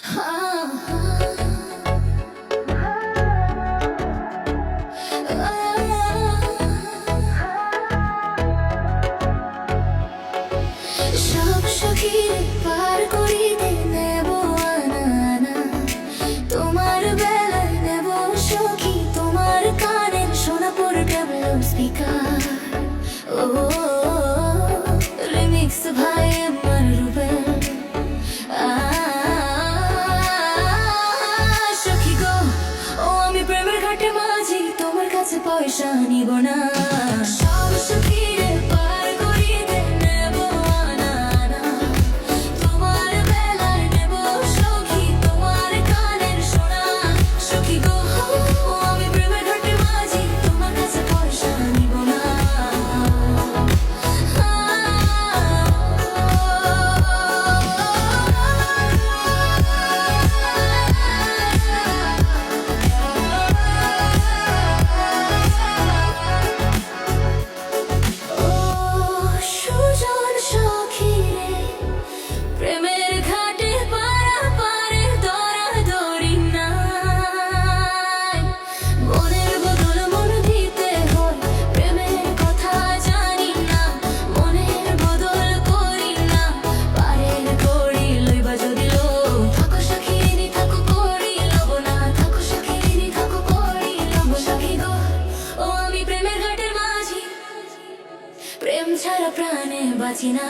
সব সখীরে পার করিতে নেব আনা আনা, তোমার বেলায় নেব সখী তোমার কানের সোনা পোর্টেবল স্পিকার। ও রিমিক্স ভাই আমার রুবেল। সখী গো ও আমি প্রেমের ঘাটে মাঝি, তোমার কাছে পয়সা নিব না। সব সখীরে পার করিতে নেব আনা আনা, তোমার বেলায় নেব সখী তোমার কানের সোনা। সখী গো ও আমি প্রেমের ঘাটে মাঝি, তোমার কাছে পয়সা নিব না। সুজন সখীরে প্রেমের ঘাটে পারাপারে দরাদরি নাই, মনের বদল মন দিতে হয় প্রেমের কথা জানি না। মনের বদল করি না পারের করি লইবা যদি লো, থাকো সখীরি থাকো করি লব না, থাকো সখীরি থাকো করি লব। সখী গো ও আমি প্রেমের ঘাটের মাঝি, প্রেম ছাড়া প্রাণে বাঁচি না।